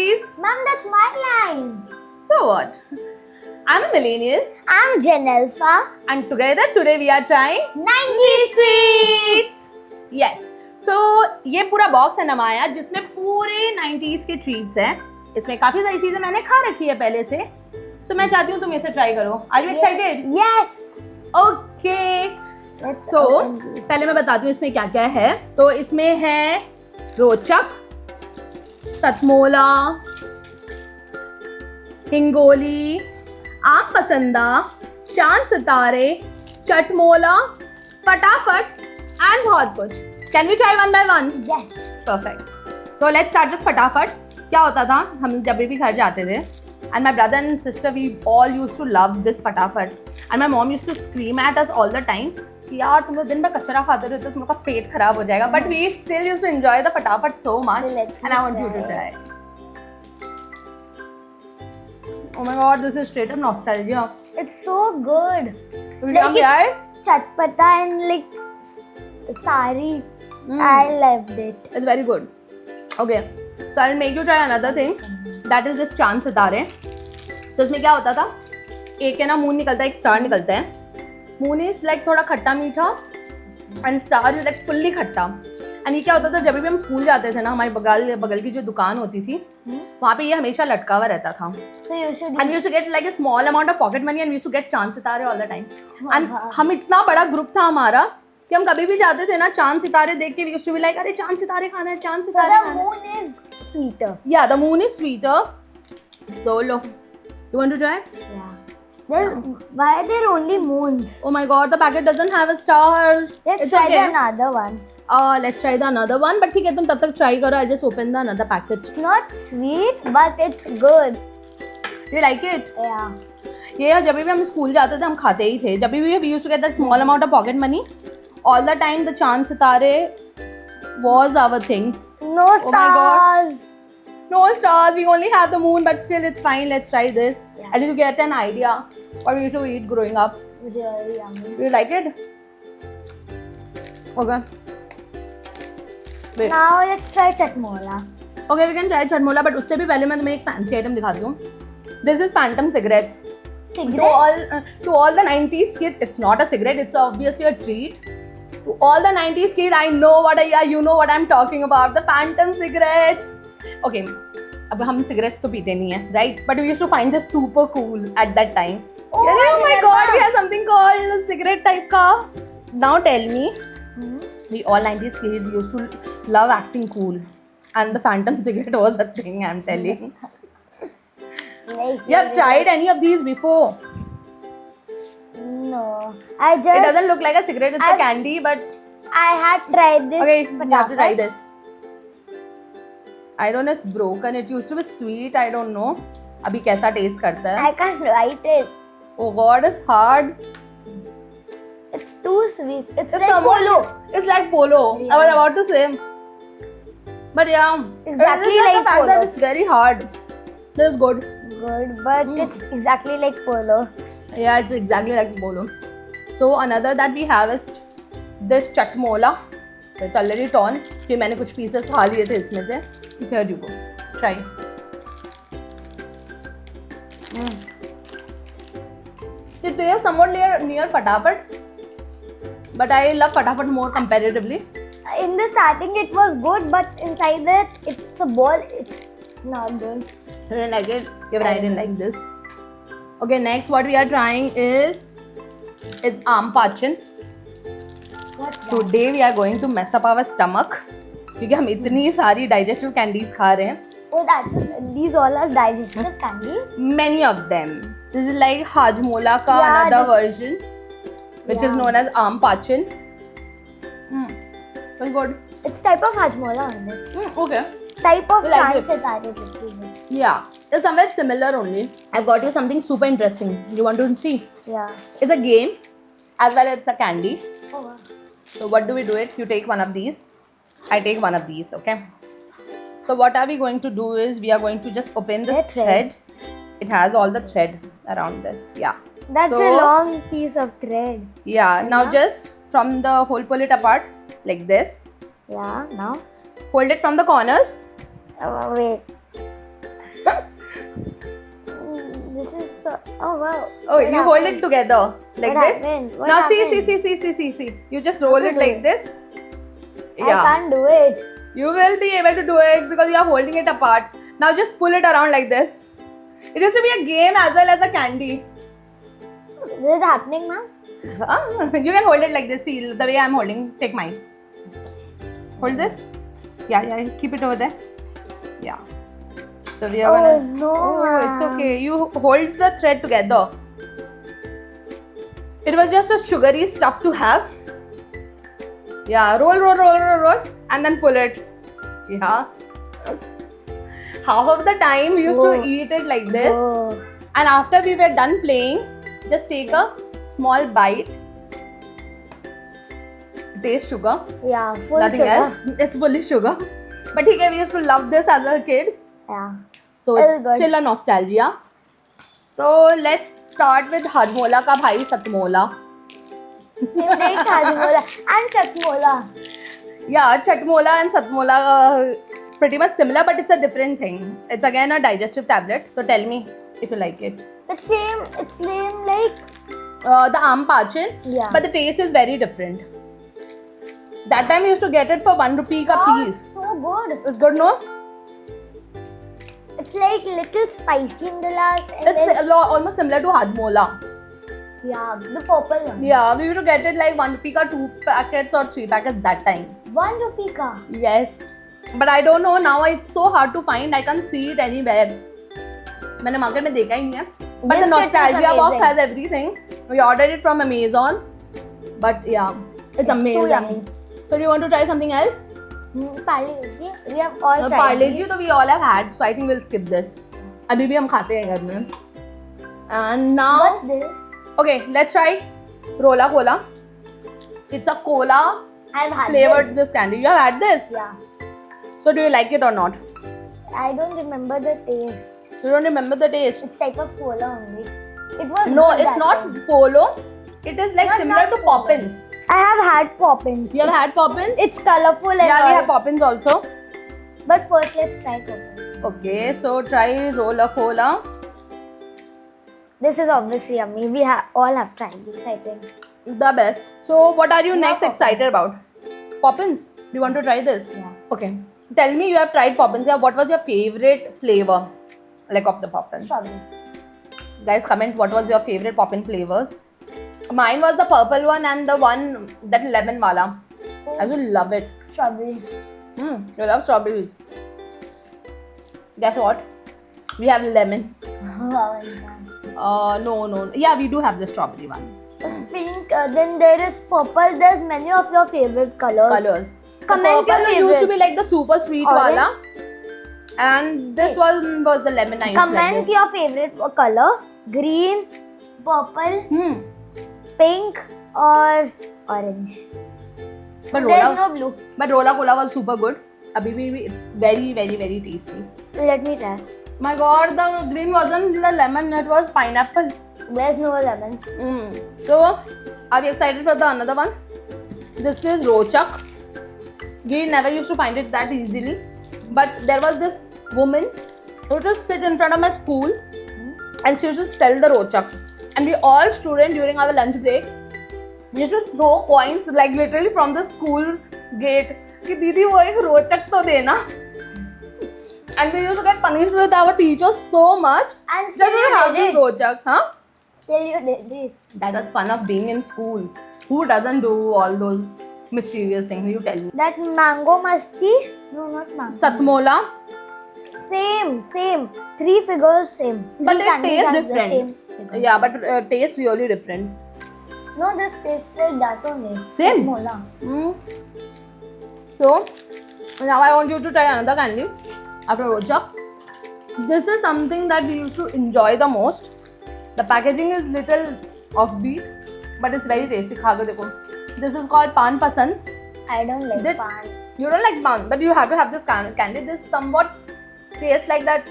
please. Ma'am, that's my line. So what? I'm a millennial. I'm Janelfa. And together today we are trying 90 treats. Yes. So ये पूरा box है नमाया जिसमें पूरे 90s के treats हैं. इसमें काफी सारी चीजें मैंने खा रखी है पहले से. So मैं चाहती हूँ तुम इसे ट्राई करो. Are you excited? Yes. Okay. Let's So open this. पहले मैं बताती हूँ इसमें क्या क्या है. तो इसमें है रोचक, सतमोला, हिंगोली, आम पसंदा, चांद सितारे, चटमोला, फटाफट एंड बहुत कुछ. Can we try one by one? Yes. Perfect. So let's start with फटाफट. क्या होता था, हम जब भी घर जाते थे and my brother and sister we all use to love this fatafat and my mom use to scream at us all the time कि यार तुम लोग दिन भर कचरा खाते रहते हो, तुम लोग का पेट खराब हो जाएगा. But we still use to enjoy the fatafat so much and I want you to try. Oh my god, this is straight up nostalgia. It's so good. Like it's chatpata and like sari. I loved it. It's very good. Okay, so I'll make you try another thing. That is this चांद सितारे. So इसमें क्या होता था, एक है ना moon निकलता है, एक स्टार निकलता है. मून इज लाइक थोड़ा खट्टा मीठा and star is like fully खट्टा. एंड ये क्या होता था, जब भी हम स्कूल जाते थे ना, हमारी बगल की जो दुकान होती थी वहाँ पे ये हमेशा लटका हुआ रहता था. So you should. And we used to get like a small amount of pocket money and we used to get चांद सितारे all the time. And हम इतना बड़ा ग्रुप था हमारा कि हम कभी भी जाते थे ना, चांद सितारे देख के we used to be like, अरे चांद सितारे खाना है, चांद So सितारे the खाना है. moon is sweeter. Yeah, the moon is sweeter. So look, you want to try? Yeah. Why are there only moons? Oh my god, the packet doesn't have a star. Let's It's try okay. another one. Let's try the another one. But ठीक है, तुम तब तक try करो. I'll just open the another packet. It's not sweet, but it's good. You like it? Yeah. ये जब भी हम स्कूल जाते थे हम खाते ही थे. जब भी we used to get that small amount of pocket money, all the time the चांद सितारे was our thing. No Oh my God. stars. No stars, we only have the moon, but still it's fine. Let's try this. Yeah. At least you get an idea what we used to eat growing up. Really yummy. Do you like it? Okay. Wait. Now let's try chatmola. Okay, we can try chatmola, but उससे भी पहले मैं तुम्हें एक fancy item दिखाती हूँ. This is Phantom cigarettes. Cigarettes? To all the 90s kid, it's not a cigarette. It's obviously a treat. To all the 90s kid, I know you know what I'm talking about. The Phantom cigarettes. Okay, अब हम cigarettes तो पीते नहीं हैं, right? But we used to find this super cool at that time. Oh, Yeah, I oh my remember. god, we have something called a cigarette type का. Now tell me, we all 90s kids used to love acting cool, and the Phantom cigarette was a thing. I'm telling. Like, You have tried any of these before? No. I just. It doesn't look like a cigarette, it's a candy, but I had tried this. okay, you have to try Fatapat. this. I don't know, it's broken. It used to be sweet, I don't know. अभी कैसा taste करता है? I can't write it. Oh god, it's hard. It's too sweet. It's like come on. polo. It's like polo. Yeah. I was about to say. But yeah, Exactly it's just like the fact that polo. it's very hard. This is good. Good, but it's exactly like polo. Yeah, it's exactly like polo. So another that we have is this chatmola. It's already torn. फिर मैंने कुछ pieces खा लिए थे इसमें से. Here you go. Try. It tastes somewhat near Fatapat, but I love Fatapat more comparatively. In the starting, it was good, but inside it, it's a ball. It's not good. You didn't like it? Yeah, but I didn't like this. Okay, next what we are trying is aam pachan. What's that? Today we are going to mess up our stomach क्योंकि हम इतनी सारी digestive candies खा रहे हैं. Oh, these all are digestive candies. Many of them. This is like Hajmola ka Yeah, another version, which is Yeah. known as aam pachan. Very good. It's type of hajmola only. Okay. Type of You like chand it? sitare little bit. Yeah, it's somewhere similar only. I've got you something super interesting. You want to see? Yeah. It's a game as well as a candy. Oh, wow. So what do we do it? You take one of these. I take one of these, okay? So what are we going to do is we are going to just open this Let's thread. It has all the thread around this. Yeah. That's So- a long piece of thread. Yeah. Now just from the hole, pull it apart like this. Yeah, now. Hold it from the corners. Wait. So, oh wow. Oh, What you hold it happened? together like What this. happened? What Now happened? see. You just roll it to do like it? this. I can't do it. You will be able to do it because you are holding it apart. Now just pull it around like this. It used to be a game as well as a candy. This is happening now. You can hold it like this. See the way I'm holding. Take mine. Hold this. Yeah. Keep it over there. Yeah. So we are Oh gonna. no. Oh, it's okay. You hold the thread together. It was just a sugary stuff to have. Yeah, roll, and then pull it. Yeah. Half of the time we used Whoa. to eat it like this, Oh. and after we were done playing, just take a small bite. Taste sugar. Yeah, full Nothing sugar. else. It's fully sugar. But we used to love this as a kid. Yeah. So Very it's good. still a nostalgia. So let's start with Hajmola ka bhai Satmola. You take Hajmola and Chatmola. Yeah, Chatmola and Satmola pretty much similar, but it's a different thing. It's again a digestive tablet. So tell me if you like it. It's same like The Aam Pachin, Yeah. but the taste is very different. That time we used to get it for 1 rupee ka piece. so good. It's good, no? It's like little spicy in the last. And It's then, almost similar to Hajmola. yeah, the purple one. Yeah, we used to get it like 1 rupee ka 2 packets or 3 packets that time. 1 rupee ka. Yes, but I don't know now. It's so hard to find. I can't see it anywhere. मैंने market में देखा ही नहीं है. But the Biscuit is Nostalgia box amazing. has everything. We ordered it from Amazon. But yeah, it's too amazing. yummy. So do you want to try something else? Parle-G. We have all tried. Parle-G तो we all have had. So I think we'll skip this. अभी भी हम खाते हैं घर में. And now, What's this? okay, let's try Rola Cola. It's a cola I've had flavored this. this candy. You have had this. Yeah. So do you like it or not? I don't remember the taste. You don't remember the taste? It's type of cola only. It was No, good it's that not time. Polo. It is like Not similar to Polo. Poppins. I have had Poppins. You have had Poppins? It's colorful and Yeah, we all. have Poppins also. But first, let's try Poppins. Okay, so try Rola Cola. This is obviously yummy. We all have tried this, I think. The best. So what are you Yeah, next Poppins. excited about? Poppins? Do you want to try this? Yeah. Okay. Tell me you have tried Poppins. Yeah, what was your favorite flavor like of the Poppins? Strawberry. Guys, comment what was your favorite Poppin flavors. Mine was the purple one and the one that lemon wala. I will love it. Strawberry. You love strawberries. Guess what? We have lemon. Wow, and No. Yeah, we do have the strawberry one. it's pink. Then there is purple. There's many of your favorite colors. Colors. Comment the your purple used to favorite. be like the super sweet Orange. wala. And this one was the lemon ice like Comment this. your favorite color. Green, purple, pink, or orange. But There's Rola, no blue. but Rola Cola was super good. Abhi bhi it's very, very, very tasty. Let me try. My god, the green wasn't the lemon, it was pineapple. There's no lemon. So, are you excited for the another one? This is Rochak. We never used to find it that easily. But there was this woman who used to sit in front of my school and she used to sell the Rochak. And we all students during our lunch break, we used to throw coins like literally from the school gate. कि दीदी वो एक रोचक तो देना. And we used to get punished with our teachers so much. And Just still to you have did this it. Rochak, huh? Still you did it. That was fun of being in school. Who doesn't do all those mischievous things? You tell me. That mango masti? No, not mango. Satmola, Same. 3 figures, same. but Three it candies tastes have the different. same figure. Yeah, but tastes really different. No, this tastes like that only. Same? Mola. So now I want you to try another candy after Rochak. This is something that we used to enjoy the most. The packaging is little offbeat, but it's very tasty. खा के देखो. This is called Pan Pasand. I don't like Did- pan. You don't like pan, but you have to have this candy. This somewhat tastes like that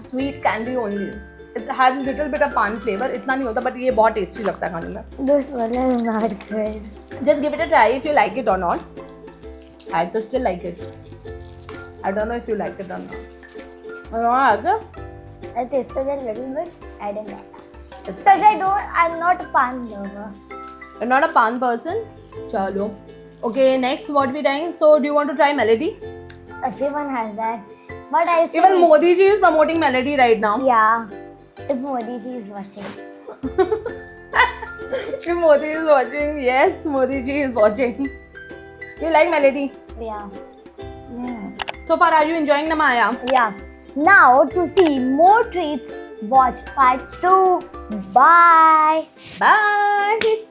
sweet candy only. It has little bit of pan flavor. इतना नहीं होता, but ये बहुत tasty लगता है खाने में. This one is not good. Just give it a try if you like it or not. I to still like it. I don't know if you like it or not. You don't like it? I tasted a little bit. I didn't like that. It's Because I'm not a pan lover. You're not a pan person? Chalo. Okay, next what we trying? So do you want to try Melody? Everyone has that. But I say, Even Modi ji is promoting Melody right now. yeah, if Modi ji is watching. If Modi is watching, yes, Modi ji is watching. You like Melody? Yeah. So far, are you enjoying Namaya? Yeah. Now to see more treats, watch part 2. Bye. Bye.